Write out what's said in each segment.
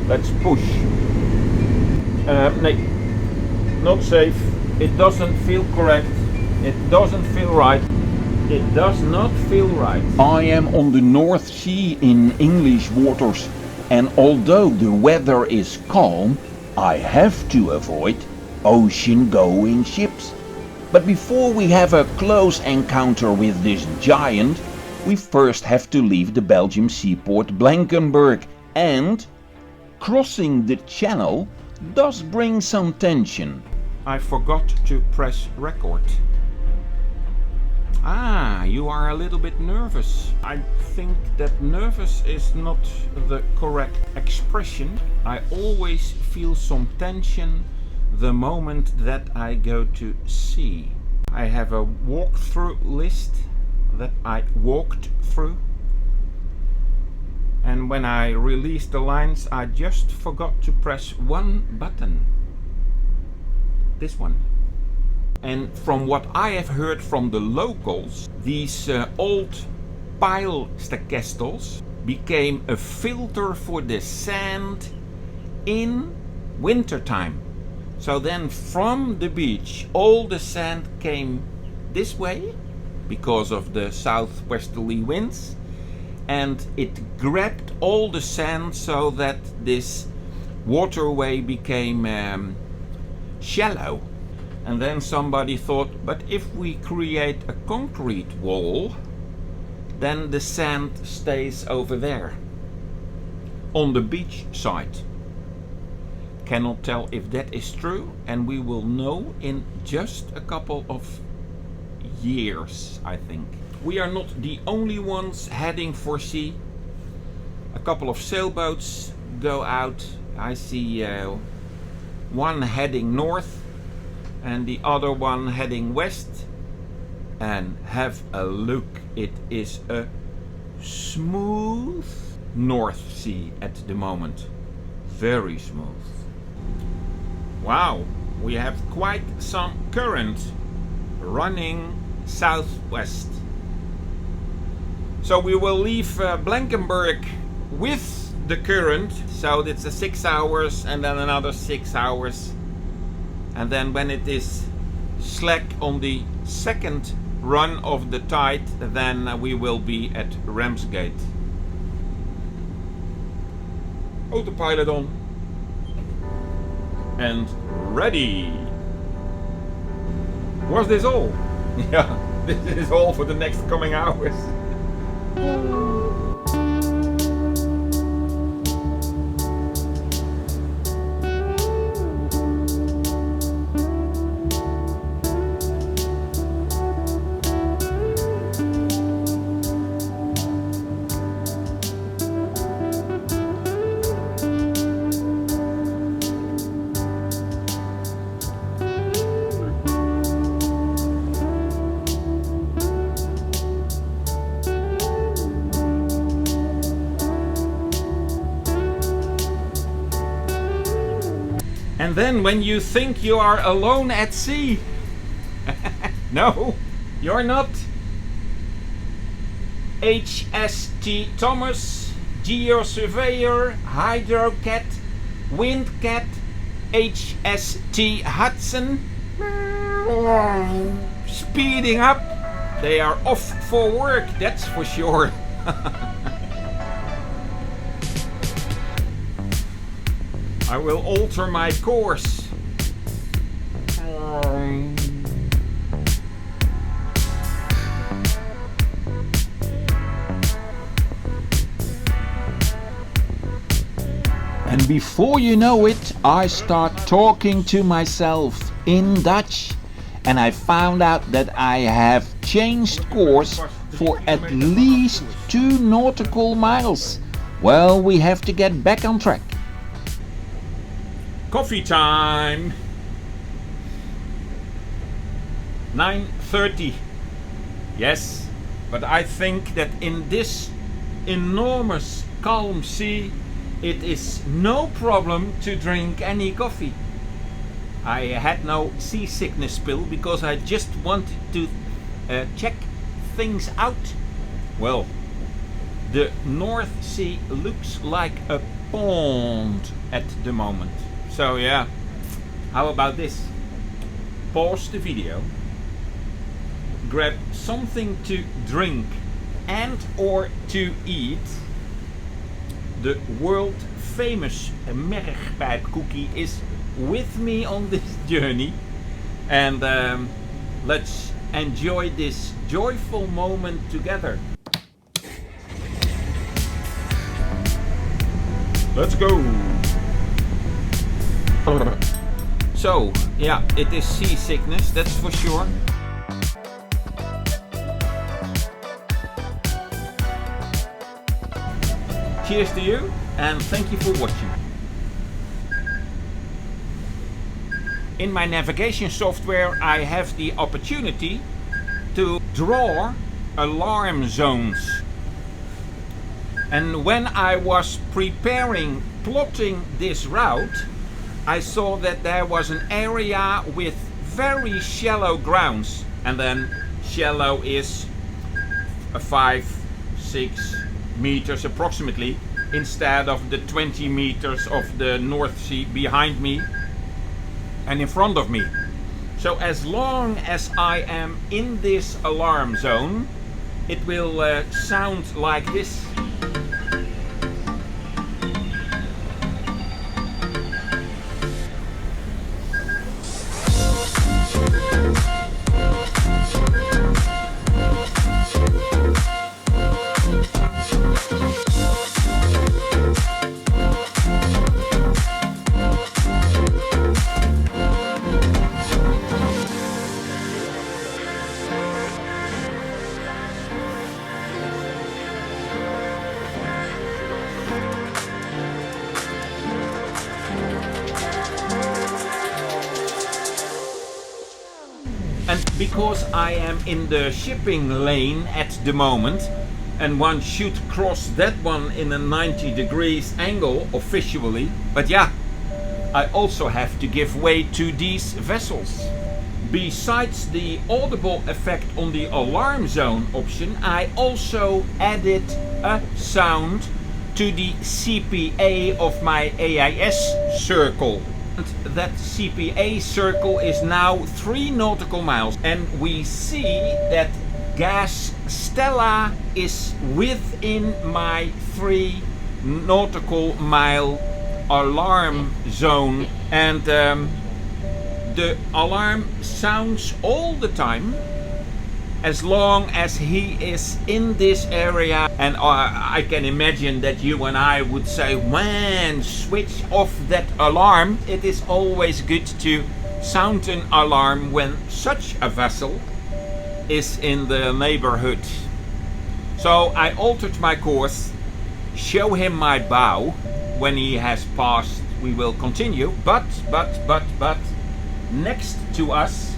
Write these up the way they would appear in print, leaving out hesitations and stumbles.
Let's push. Nee, not safe. It doesn't feel correct. It doesn't feel right. It does not feel right. I am on the North Sea in English waters, and although the weather is calm, I have to avoid ocean-going ships. But before we have a close encounter with this giant, we first have to leave the Belgian seaport Blankenberge, and crossing the channel does bring some tension. I forgot to press record. Ah, you are a little bit nervous. I think that nervous is not the correct expression. I always feel some tension the moment that I go to sea. I have a walkthrough list that I walked through. And when I released the lines, I just forgot to press one button. This one. And from what I have heard from the locals, these old pile stakestels became a filter for the sand in wintertime. So then from the beach all the sand came this way because of the southwesterly winds, and it grabbed all the sand so that this waterway became shallow. And then somebody thought, but if we create a concrete wall, then the sand stays over there on the beach side. Cannot tell if that is true, and we will know in just a couple of years, I think. We are not the only ones heading for sea. A couple of sailboats go out. I see one heading north and the other one heading west. And have a look, it is a smooth North Sea at the moment. Very smooth. Wow, we have quite some current running southwest. So we will leave Blankenberge with the current, so it's a 6 hours and then another 6 hours. And then when it is slack on the second run of the tide, then we will be at Ramsgate. Autopilot on. And ready. Was this all? Yeah, this is all for the next coming hours. And then when you think you are alone at sea, no, you're not. HST Thomas, Geosurveyor, Hydrocat, Windcat, HST Hudson, speeding up. They are off for work, that's for sure. I will alter my course. And before you know it, I start talking to myself in Dutch, and I found out that I have changed course for at least 2 nautical miles. Well, we have to get back on track. Coffee time. 9:30. Yes, but I think that in this enormous calm sea, it is no problem to drink any coffee. I had no seasickness pill because I just wanted to check things out. Well, the North Sea looks like a pond. at the moment. So yeah, how about this? Pause the video, grab something to drink and or to eat. The world famous mergpijp cookie is with me on this journey, and let's enjoy this joyful moment together. Let's go! So, yeah, it is seasickness, that's for sure. Cheers to you, and thank you for watching. In my navigation software I have the opportunity to draw alarm zones. And when I was plotting this route, I saw that there was an area with very shallow grounds. And then shallow is 5-6 meters approximately, instead of the 20 meters of the North Sea behind me and in front of me. So as long as I am in this alarm zone, it will sound like this. And because I am in the shipping lane at the moment, and one should cross that one in a 90 degrees angle officially, but yeah, I also have to give way to these vessels. Besides the audible effect on the alarm zone option, I also added a sound to the CPA of my AIS circle. That CPA circle is now 3 nautical miles, and we see that gas Stella is within my 3 nautical mile alarm zone, and the alarm sounds all the time as long as he is in this area. And I can imagine that you and I would say, man, switch off that alarm. It is always good to sound an alarm when such a vessel is in the neighborhood. So I altered my course, show him my bow. When he has passed, we will continue. But next to us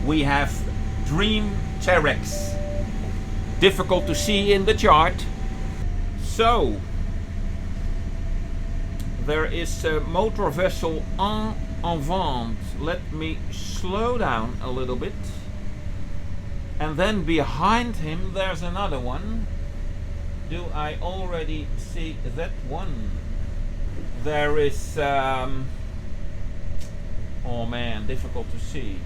we have Dream Terex. Difficult to see in the chart. So there is a motor vessel en avant. Let me slow down a little bit. And then behind him there's another one. Do I already see that one? There is oh man, difficult to see.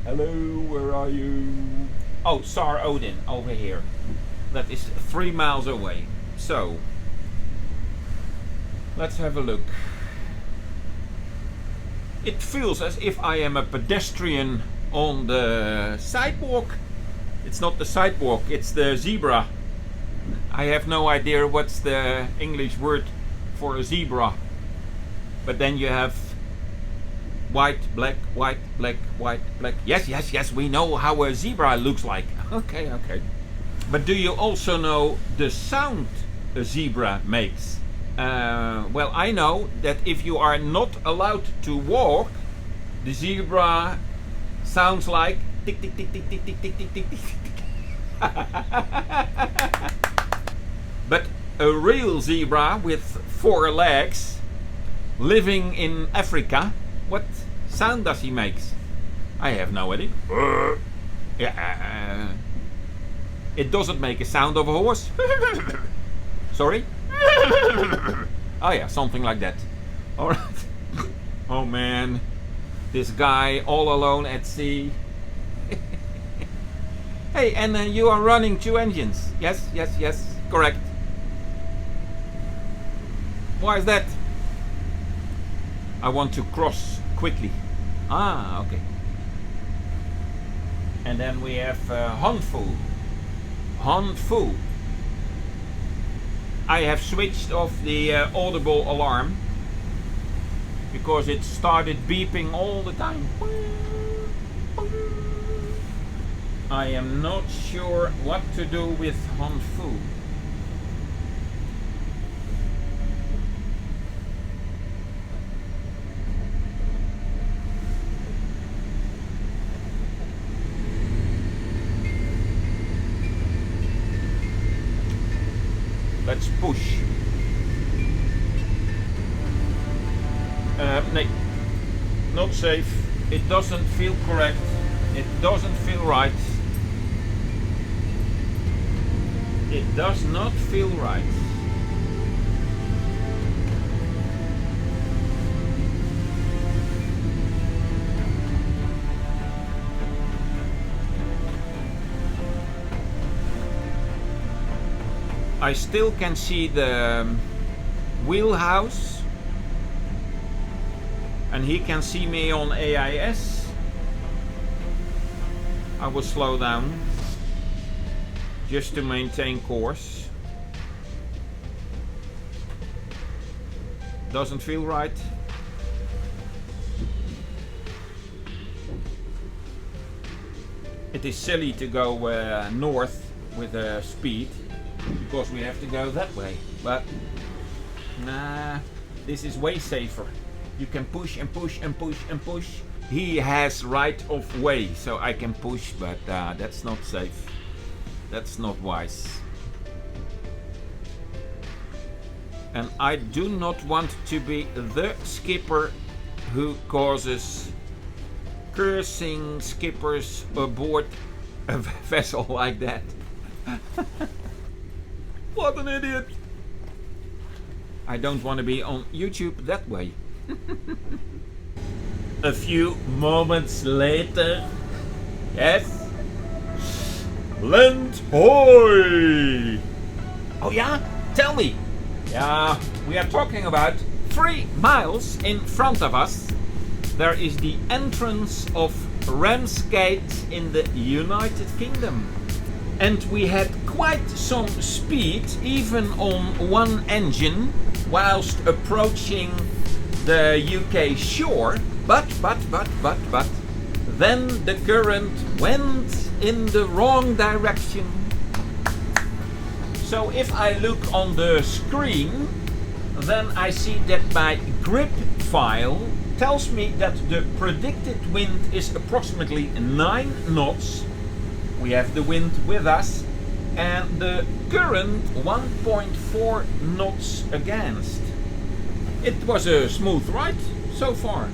Hello, where are you? Oh, Sar Odin, over here. That is 3 miles away. So, let's have a look. It feels as if I am a pedestrian on the sidewalk. It's not the sidewalk, it's the zebra. I have no idea what's the English word for a zebra. But then you have white, black, white, black, white, black. Yes, we know how a zebra looks like. Okay. But do you also know the sound a zebra makes? Well, I know that if you are not allowed to walk, the zebra sounds like tick, tick, tick, tick, tick, tick, tick, tick, tick, tick, tick. But a real zebra with 4 legs, living in Africa, what sound does he make? I have no idea. Yeah. It doesn't make a sound of a horse. Sorry? Oh yeah, something like that. Alright. Oh man. This guy all alone at sea. Hey, and you are running 2 engines. Yes, yes, yes, correct. Why is that? I want to cross quickly. Ah, okay. And then we have Hanfu. Hanfu. I have switched off the audible alarm because it started beeping all the time. I am not sure what to do with Hanfu. Let's push. Nee, not safe. It doesn't feel correct. It doesn't feel right. It does not feel right. I still can see the wheelhouse, and he can see me on AIS. I will slow down just to maintain course. Doesn't feel right. It is silly to go north with speed, because we have to go that way, but nah, this is way safer. You can push and push and push and push. He has right of way, so I can push, but that's not safe. That's not wise. And I do not want to be the skipper who causes cursing skippers aboard a vessel like that. What an idiot! I don't want to be on YouTube that way. A few moments later. Yes? Land hoy! Oh yeah? Tell me! Yeah, we are talking about 3 miles in front of us. There is the entrance of Ramsgate in the United Kingdom. And we had quite some speed, even on 1 engine, whilst approaching the UK shore. But, then the current went in the wrong direction. So if I look on the screen, then I see that my grip file tells me that the predicted wind is approximately 9 knots. We have the wind with us, and the current 1.4 knots against. It was a smooth ride so far.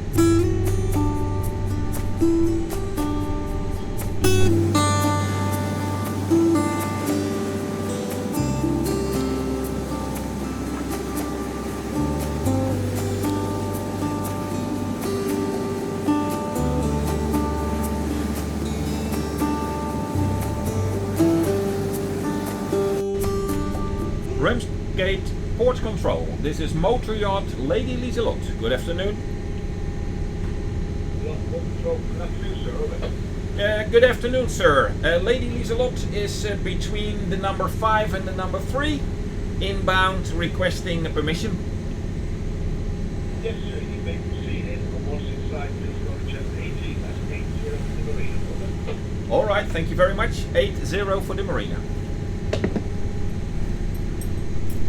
Ramsgate Port Control. This is motor yacht Lady Liselot. Good afternoon. Good afternoon, sir. Lady Liselot is between the number 5 and the number 3, inbound, requesting permission. Yes, sir. You may proceed in from what's inside. Please go to channel 18. That's 80 for the marina. All right, thank you very much. 80 for the marina.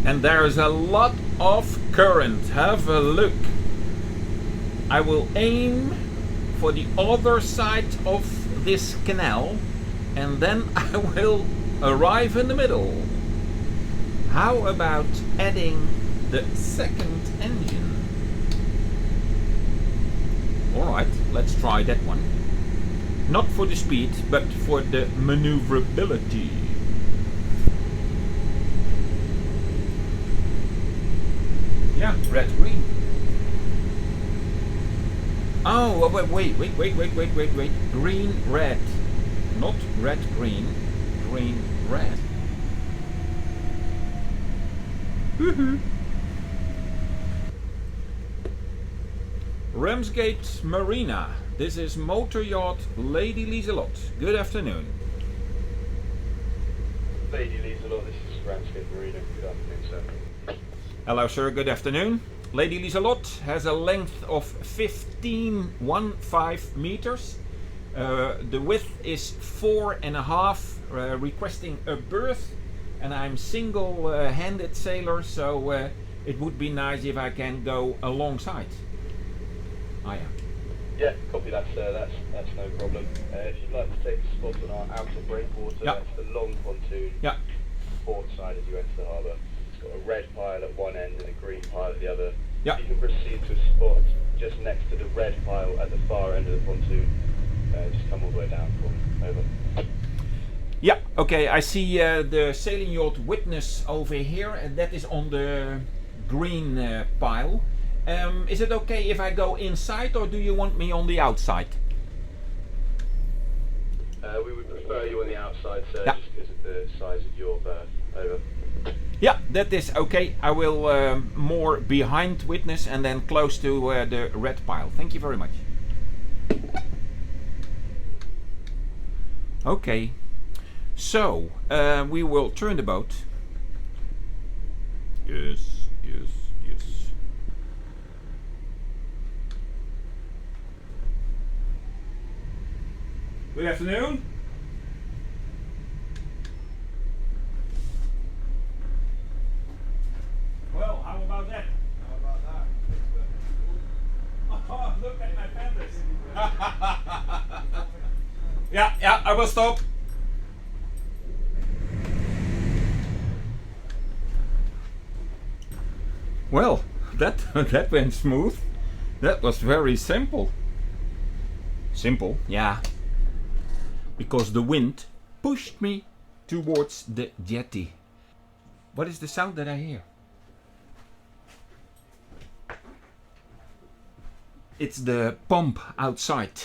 And there is a lot of current. Have a look. I will aim for the other side of this canal, and then I will arrive in the middle. How about adding the second engine? Alright, let's try that one. Not for the speed, but for the maneuverability. Yeah, red green. Oh, wait. Green red. Not red green. Green red. Woohoo. Ramsgate Marina. This is motor yacht Lady Liselot. Good afternoon. Lady Liselot, this is Ramsgate Marina. Good afternoon, sir. Hello, sir. Good afternoon. Lady Liselot has a length of 15 meters. The width is 4.5, requesting a berth, and I'm single-handed sailor, so it would be nice if I can go alongside. Yeah. Yeah, copy that, sir. That's no problem. If you'd like to take a spot on our outer breakwater, Yeah. that's the long pontoon, Yeah. port side as you enter the harbour. It's got a red pile at one end and a green pile at the other. Yeah. You can proceed to a spot just next to the red pile at the far end of the pontoon. Just come all the way down for me. Over. Yeah, okay, I see the sailing yacht Witness over here, and that is on the green pile. Is it okay if I go inside, or do you want me on the outside? We would prefer you on the outside, sir, Yeah. just because of the size of your berth. Over. Yeah, that is okay. I will more behind Witness and then close to the red pile. Thank you very much. Okay, so we will turn the boat. Yes. Good afternoon. Well, how about that? Oh, look at my fenders. Yeah, I will stop. Well, that went smooth. That was very simple. Simple, yeah. Because the wind pushed me towards the jetty. What is the sound that I hear? It's the pump outside.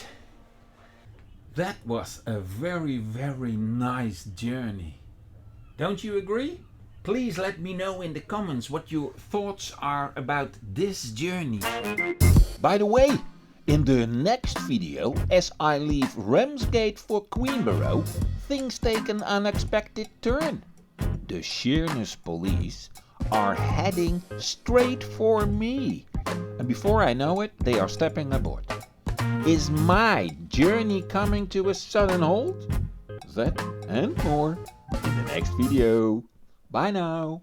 That was a very, very nice journey. Don't you agree? Please let me know in the comments what your thoughts are about this journey. By the way, in the next video, as I leave Ramsgate for Queenborough, things take an unexpected turn. The Sheerness police are heading straight for me. And before I know it, they are stepping aboard. Is my journey coming to a sudden halt? That and more in the next video. Bye now.